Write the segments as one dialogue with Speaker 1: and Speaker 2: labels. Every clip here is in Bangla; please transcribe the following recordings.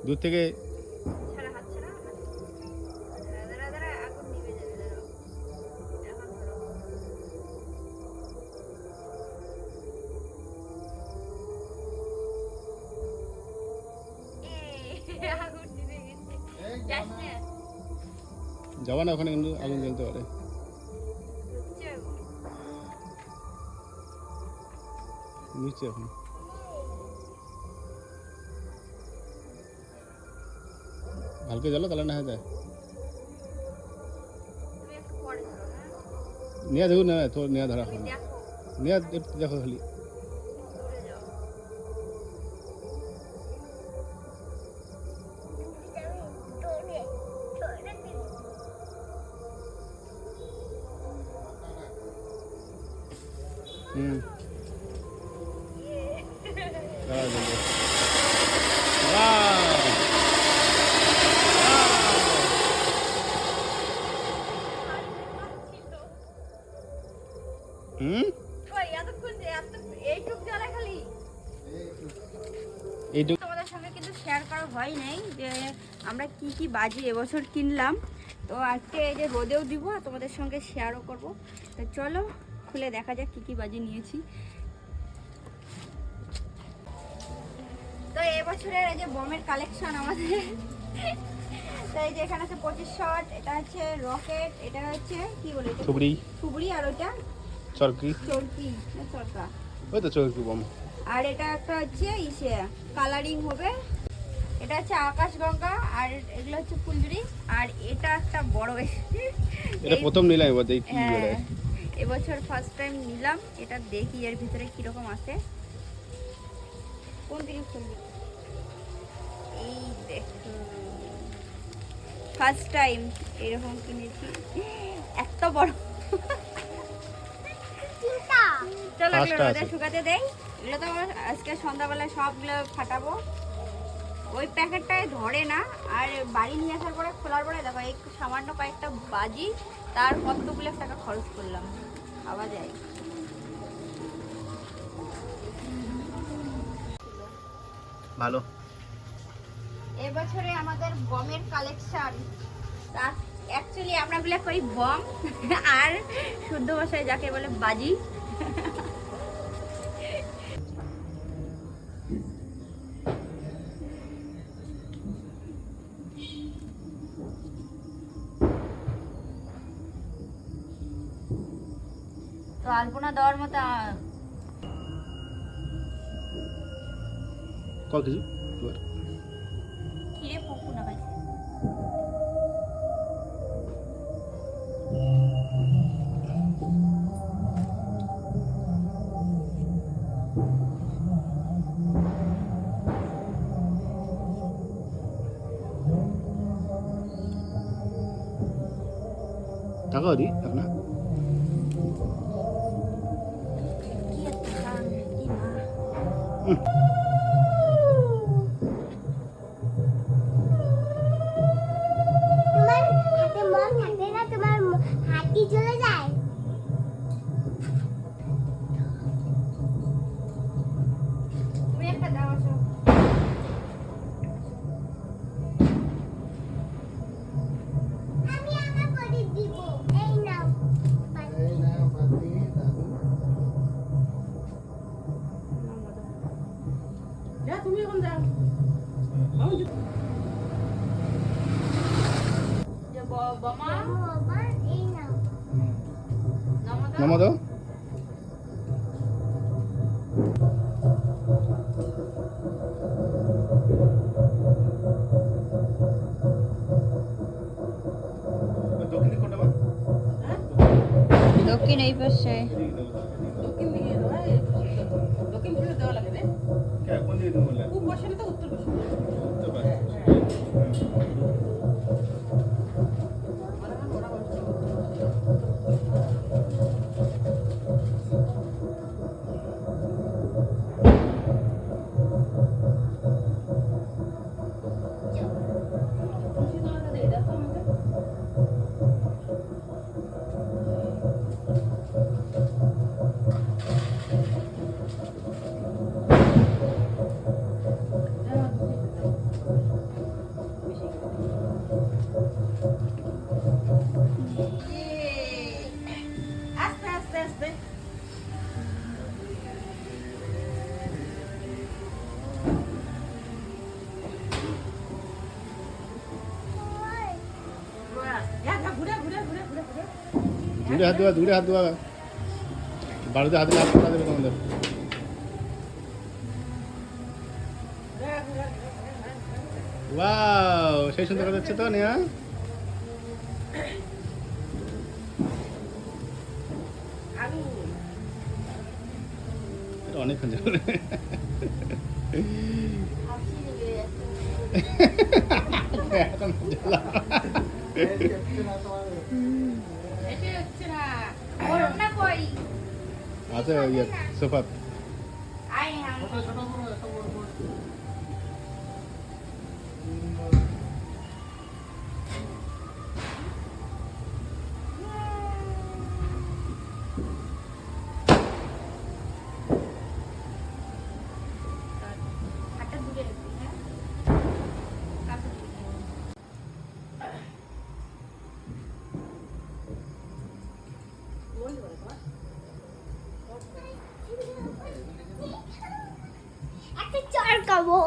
Speaker 1: দূর থেকে
Speaker 2: ছাড়া হাত ছাড়া দাঁড়া দাঁড়া আগুন নিভে যাবে দাঁড়াও এখন ধরো আগুন নিভে গেছে যাস না
Speaker 1: যাবা না ওখানে, কিন্তু আগুন জ্বলতে পারে।
Speaker 2: ঢুকছে আগুন
Speaker 1: নিচে এখন হালকা জ্বালো, তাহলে না হয়ে যায়।
Speaker 2: তুমি একটু পরে ধরো হ্যাঁ
Speaker 1: নিয়ে দেখুন না, তোর নিয়ে ধরা
Speaker 2: তুমি
Speaker 1: এখন
Speaker 2: দেখো
Speaker 1: নিয়ে একটু দেখো খালি।
Speaker 2: দূরে যাও
Speaker 1: হুম দাঁড়া জ্বলবে। Wow! হুম
Speaker 2: কই এতক্ষণ যে এত এইটুক জ্বালা খালি
Speaker 1: এইটুকু
Speaker 2: তোমাদের সঙ্গে কিন্তু শেয়ার করা হয় নাই যে আমরা কি কি বাজি এবছর কিনলাম। তো আজকে এই যে রোদেও দিব আর তোমাদের সঙ্গে শেয়ারও করব। তো চলো খুলে দেখা যাক কি কি বাজি নিয়েছি। তো এবছরের এই যে বমের কালেকশন আমাদের, তো এই যে এখানে আছে 25 শট, এটা হচ্ছে রকেট, এটা হচ্ছে কি বলে এটা
Speaker 1: থুবড়ি
Speaker 2: থুবড়ি, আর ওইটা
Speaker 1: চরকি,
Speaker 2: চরকি না চরকা,
Speaker 1: ওই তো চরকি বম।
Speaker 2: আর এটা একটা হচ্ছে ইসে কালারিং হবে, এটা হচ্ছে আকাশগঙ্গা, আর এগুলো হচ্ছে ফুলঝুরি, আর এটা একটা বড়
Speaker 1: এটা প্রথম নিলাম এবার, দেখি কি
Speaker 2: হ্যাঁ
Speaker 1: বেরোয়।
Speaker 2: এবছর ফার্স্ট টাইম নিলাম, এটা দেখি এর ভিতরে কিরকম আছে। কোন দিকে খুলবি? এই দেখো ফার্স্ট টাইম এরকম কিনেছি, এত বড়। চলো এগুলো রোদে শুকাতে দেই, এগুলো তো আমার আজকে সন্ধ্যাবেলায় সবগুলো ফাটাবো। ওই প্যাকেটটায় ধরে না, আর বাড়ি নিয়ে আসার পরে খোলার পরে দেখো এই সামান্য কয়েকটা বাজি তার কতগুলো টাকা খরচ করলাম, ভাবা যায়।
Speaker 1: ভালো।
Speaker 2: এবছরে আমাদের বমের কালেকশন, অ্যাকচুয়ালি আমরা বলে করি বম, আর শুদ্ধ ভাষায় যাকে বলে বাজি। তো আলপনা দেওয়ার মতো
Speaker 1: কত কিছু
Speaker 2: কিরে পুকু না ভাই।
Speaker 1: টাকাও দিই আপনার।
Speaker 2: কি এত কান, কি মা।
Speaker 3: তোমার হাতে মন থাকে না, তোমার হাতি চলে যায়।
Speaker 2: তুমি একটা দাও আসো।
Speaker 3: আমি আমার করে দিব। এই নাও
Speaker 2: যা তুমি এখন যাও। যে বমা
Speaker 3: বাবা, এই নাও।
Speaker 1: নামা দাও। দক্ষিণে কোনটা বা?
Speaker 2: দক্ষিণ এই পাশে।
Speaker 4: দক্ষিণ দিকে দক্ষিণ দিকে দেওয়া লাগে রে।
Speaker 1: কে কোন দিকে তুমি বললে?
Speaker 4: পূর্ব পাশে না তো উত্তর পাশে?
Speaker 1: উত্তর পাশে। দূরে হাত দেওয়া বাড়িতে হাতে হাত করা দেবে তোমাদের। ওয়াও, সেই সুন্দর দেখা যাচ্ছে তো নেহা। এটা অনেকক্ষণ যাবে। এখন জ্বালা। আছে ইয়ে সোফা।
Speaker 3: একটা চর খাবো।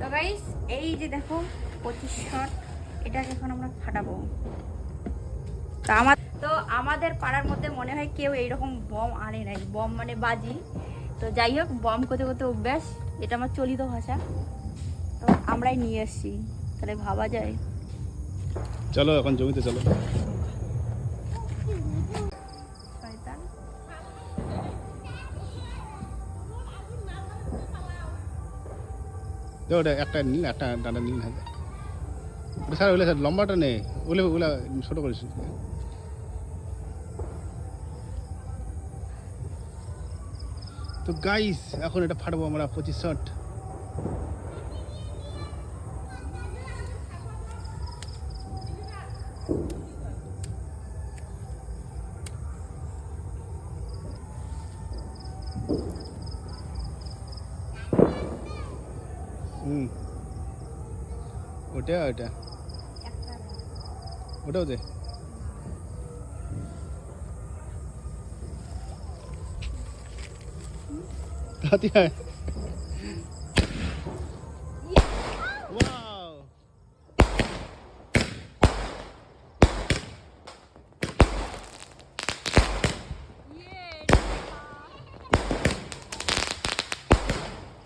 Speaker 2: তো গাইস এই যে দেখো 25 শট, এটাকে এখন আমরা ফাটাবো। তো আমাদের পাড়ার মধ্যে মনে হয় কেউ এইরকম বম আনে নাই, বম মানে বাজি। তো যাই হোক, বম করতে করতে অভ্যাস, এটা আমার চলিত ভাষা, তো আমরাই নিয়ে এসছি, তাহলে ভাবা যায়।
Speaker 1: চলো এখন জমিতে চলো।
Speaker 2: শয়তান।
Speaker 1: ওটা একটা নীল, একটা ডান্ডা নীল হাতে ওটা স্যার, ওগুলো স্যার লম্বাটা নেই, ওগুলো ওগুলো ছোটো করেছি। তো গাইস এখন এটা ফাটবো আমরা 25 শট। ওটা ওটা ওটাও দে। তাতে হয়। Wow,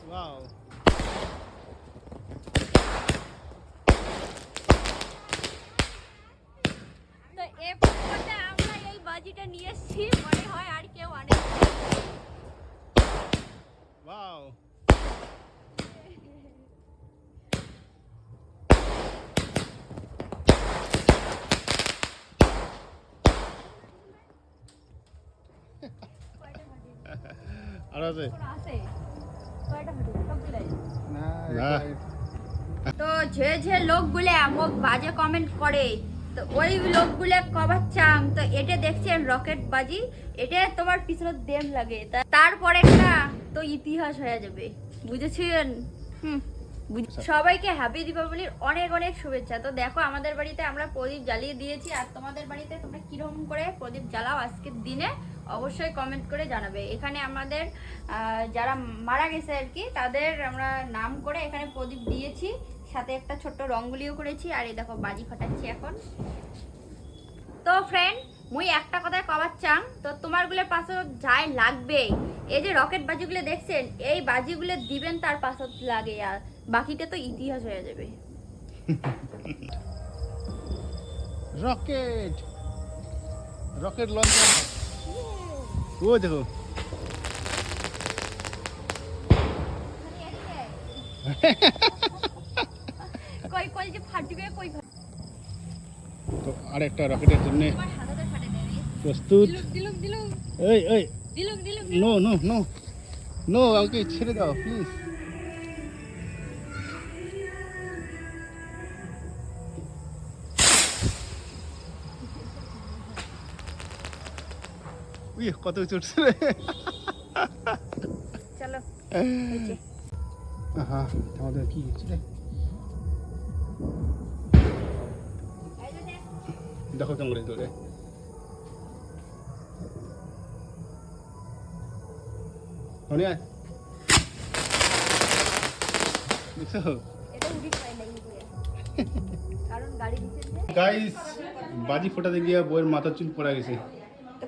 Speaker 1: wow.
Speaker 2: তো এ পর্যন্ত আমরা এই বাজিটা নিয়ে এসেছি, মনে হয় আর কেউ আনে।
Speaker 1: ওয়াও, আর আছে
Speaker 2: আছে কয়টা ফাটে সবগুলাই।
Speaker 1: না।
Speaker 2: তো যে লোকগুলো মোক বাজে কমেন্ট করে, তো ওই লোকগুলো কবার চাং, তো এটা দেখছেন রকেট বাজি, এটা তোমার পিছনে দেম লাগে, তারপরেটা তো ইতিহাস হয়ে যাবে, বুঝেছেন? সবাইকে হ্যাপি দীপাবলির অনেক অনেক শুভেচ্ছা। তো দেখো আমাদের বাড়িতে আমরা প্রদীপ জ্বালিয়ে দিয়েছি, আর তোমাদের বাড়িতে তোমরা কিরকম করে প্রদীপ জ্বালাও আজকের দিনে অবশ্যই কমেন্ট করে জানাবে। এখানে আমাদের যারা মারা গেছে আর কি, তাদের আমরা নাম করে এখানে প্রদীপ দিয়েছি, সাথে একটা ছোট্ট রঙ্গোলিও করেছি, আর এই দেখো বাজি ফাটাচ্ছি এখন। তো ফ্রেন্ড, মুই একটা কথায় কবার চাং, তো তোমারগুলোর পাশে যাই লাগবে, এই যে রকেট বাজিগুলো দেখছেন, এই বাজিগুলো দিবেন তার পাশে লাগে, আর বাকিটা তো ইতিহাস হয়ে যাবে।
Speaker 1: রকেট রকেট লঞ্চার, ও দেখো।
Speaker 2: কই কই যে ফাটবে, কই
Speaker 1: তো আরেকটা রকেটের জন্য
Speaker 2: তোমার হাতে ফাটে দেবে।
Speaker 1: প্রস্তুত।
Speaker 2: দিলুক দিলুক
Speaker 1: এই এই
Speaker 2: দিলুক দিলুক
Speaker 1: নো নো নো নো, আমাকে ছেড়ে দাও প্লিজ। উই কত উঠছে রে।
Speaker 2: চলো
Speaker 1: হ্যাঁ, আমাদের কি হচ্ছে রে? দেখো কেমন রে তোরে। মনে হয় দেখছো
Speaker 2: এটা উঠি পায় না ইয়ে কারণ গাড়ি দিতে
Speaker 1: গাইস বাজি ফোটাতে গিয়ে বইয়ের মাথার চুল পড়া গেছে।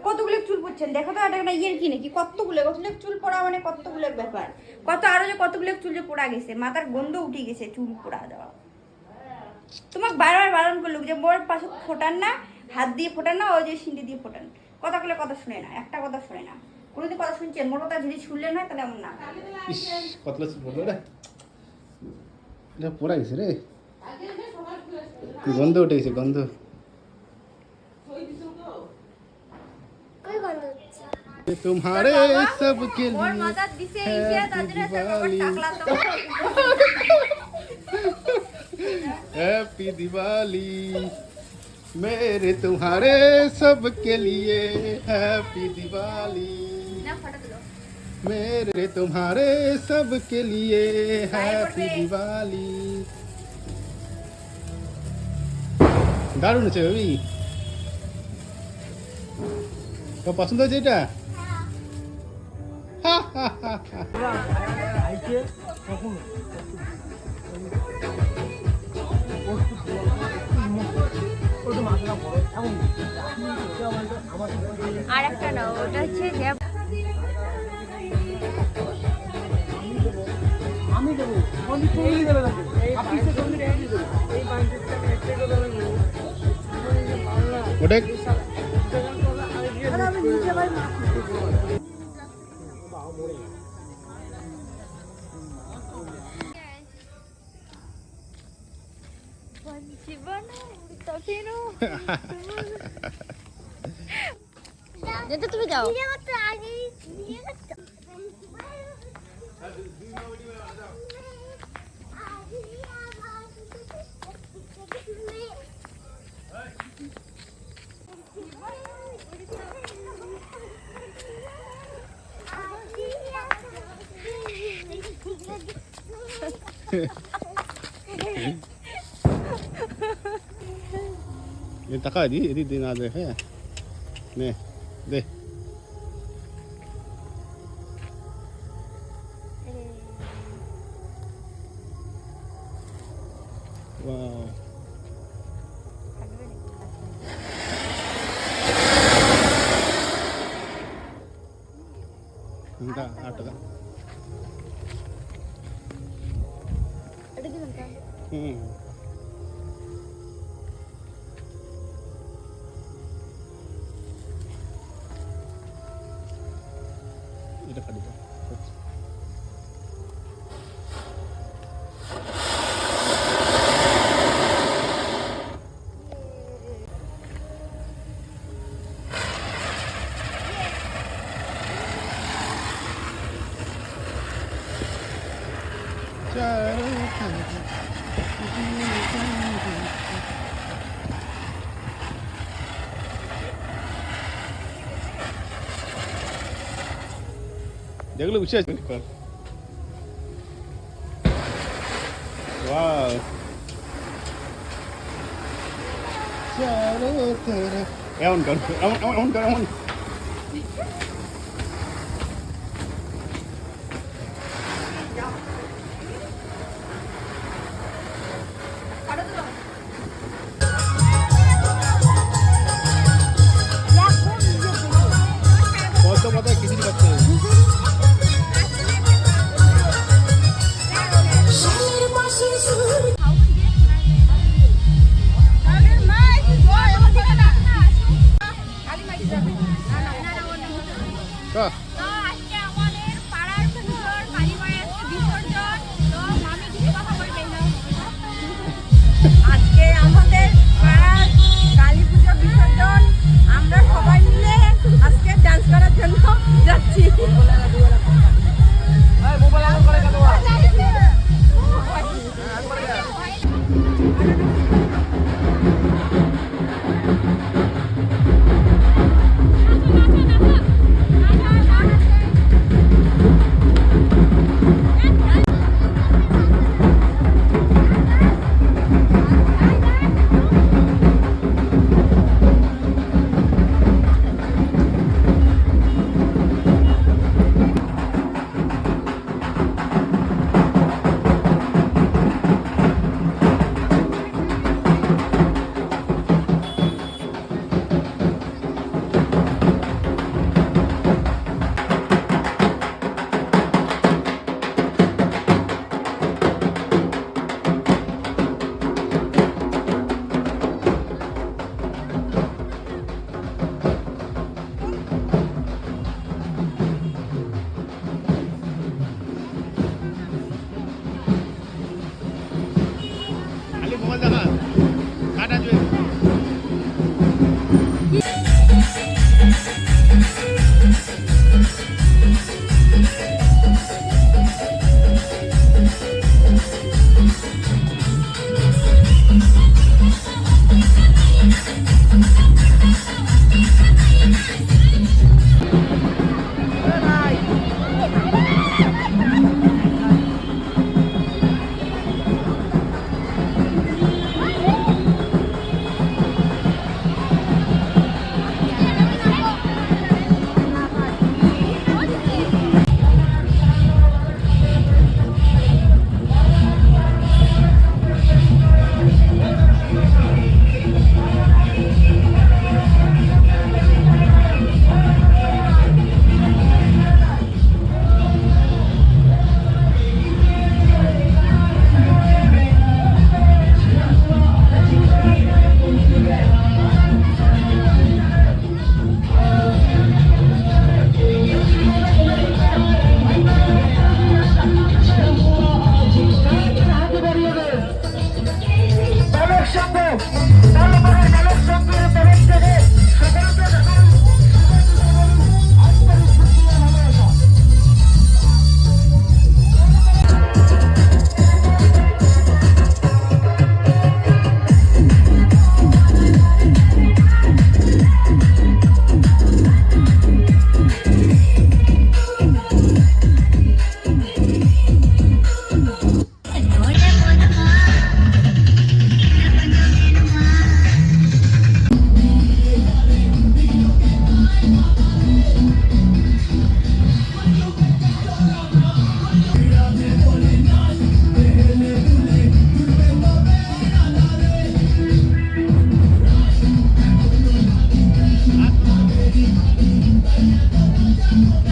Speaker 2: কতগুলো চুল পড়ছেন দেখো তো, এটা একটা ইয়ের কি নাকি, কতগুলো চুল পড়া মানে কতগুলো ব্যাপার, আরো যে কতগুলো চুল যে পড়া গেছে, মাথার গন্ধ উঠে গেছে চুল পড়া দেওয়া। তোমাকে বারবার বারণ করলো যে বর পাশে ফোটান না, হাত দিয়ে ফোটান না, ওই যে সিঁড়ি দিয়ে ফোটান। কথা শুনে না, একটা কথা শুনে না। কোনোদিন কথা শুনছেন? মোট কথা যদি শুনলেন না তাহলে এমন না।
Speaker 1: ইস কতলা চুল পড়লো রে, এটা পড়া গেছে রে, গন্ধ উঠে গেছে গন্ধ।
Speaker 3: কই গন্ধ হচ্ছে?
Speaker 1: तुम्हारे सबके
Speaker 2: ওর
Speaker 1: लिए
Speaker 2: মাথার দিছে এইসে তাদের হাতে বাবা টাকলা তো।
Speaker 1: हैप्पी दिवाली मेरे तुम्हारे सबके लिए हैप्पी दिवाली
Speaker 2: না ফটো দিলো।
Speaker 1: मेरे तुम्हारे सबके लिए हैप्पी दिवाली। দারুণ হচ্ছে ভাবি, তো পছন্দ হয়েছে এটা? হা হা হা হা।
Speaker 2: আর একটা না, ওটা হচ্ছে যে
Speaker 1: ওটা
Speaker 2: যেটা তুমি যাও।
Speaker 3: ভিডিও করতে আগে ভিডিও করতে
Speaker 1: ये तका दी यदि दिन आ देखे ने दे वाओ इंदा आटदा এটা কাটি দাও। चारों तरफ দেখলো বুঝে আছে वाह चारों तरफ এমন কর এমন কর এমন কত কথা কিছু করতে
Speaker 2: তো আজকে আমাদের পাড়ার পুজোর কালীমায়ের আজকে বিসর্জন। তো মামি কিছু কথা বলবেন না। আজকে আমাদের পাড়ার কালী পুজো বিসর্জন, আমরা সবাই মিলে আজকে ডান্স করার জন্য যাচ্ছি।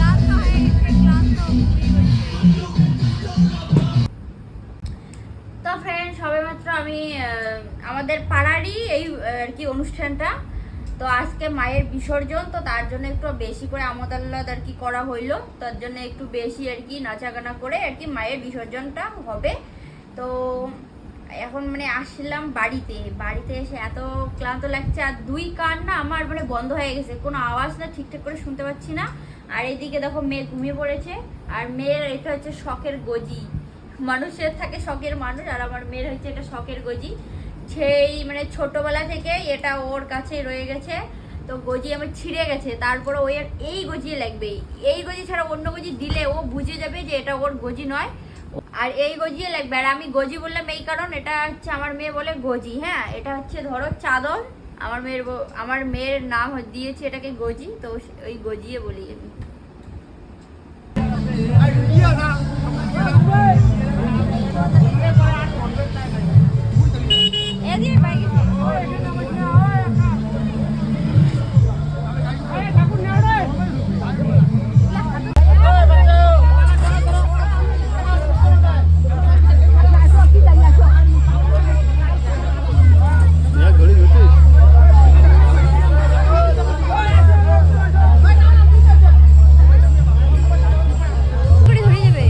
Speaker 2: ক্লান্ত হয়ে গেছে, ক্লান্ত খুবই হয়েছে। তো ফ্রেন্ড সবেমাত্র আমি আমাদের পাড়ারই এই আর কি অনুষ্ঠানটা, তো আজকে মায়ের বিসর্জন, তো তার জন্য একটু বেশি করে আমোদ আহ্লাদ আর কি করা হইলো, তার জন্য একটু বেশি আর কি নাচাগানা করে আর কি মায়ের বিসর্জনটা হবে। তো এখন মানে আসলাম বাড়িতে এসে এত ক্লান্ত লাগছে, আর দুই কান না আমার মানে বন্ধ হয়ে গেছে, কোনো আওয়াজ না ঠিকঠাক করে শুনতে পাচ্ছি না। আর এইদিকে দেখো মেয়ে ঘুমিয়ে পড়েছে, আর মেয়ের এটা হচ্ছে শখের গজি, মানুষের থাকে শখের মানুষ, আর আমার মেয়ের হচ্ছে এটা শখের গজি, সেই মানে ছোটবেলা থেকে এটা ওর কাছে রয়ে গেছে। তো গজি আমার ছিঁড়ে গেছে, তারপরে ওই আর এই গজি লাগবে, এই গজি ছাড়া অন্য গজি দিলে ও বুঝে যাবে যে এটা ওর গজি নয়, আর এই গজিয়ে লাগবে। আর আমি গজি বললাম এই কারণ এটা হচ্ছে আমার মেয়ে বলে গজি, হ্যাঁ এটা হচ্ছে ধরো চাদর, আমার মেয়ের নাম দিয়েছে এটাকে গজি, তো ওই গজিয়ে বলি আমি। এদিকে বাইকে
Speaker 1: ঘড়ি ধরতে
Speaker 2: করে ধরে যাবে।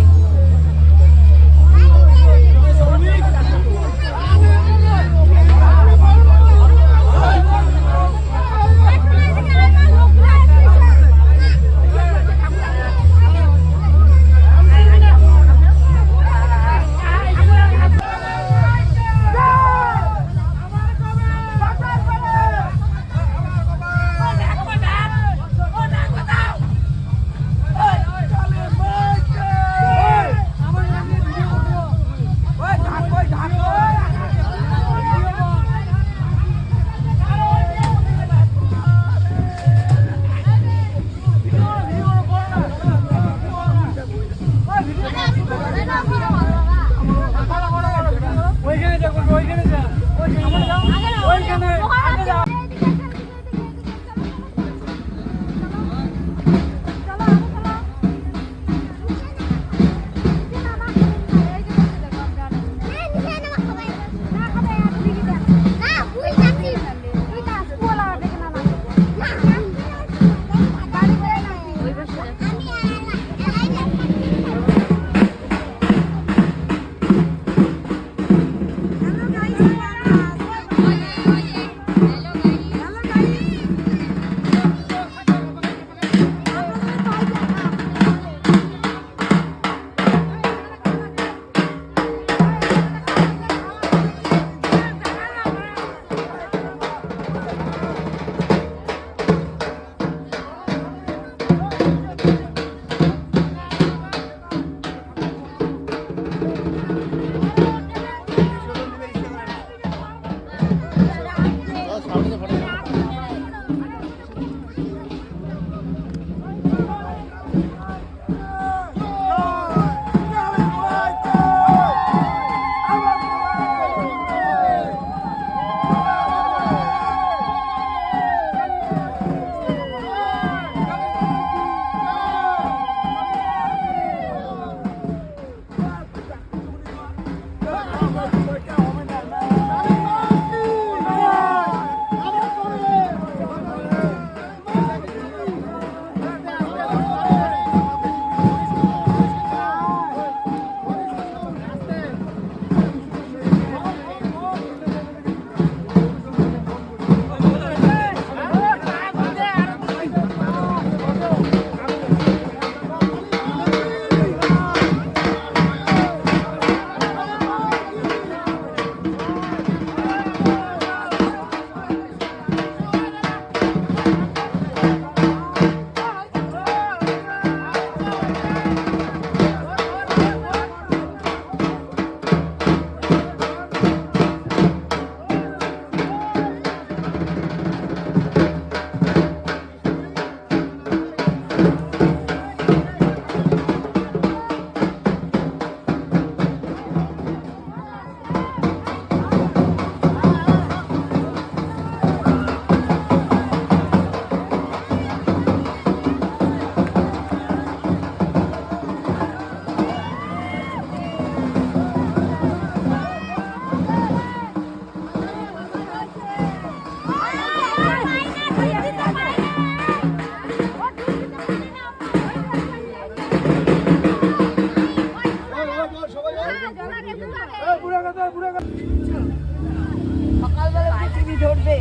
Speaker 4: সকালবেলা তুমি ধরবে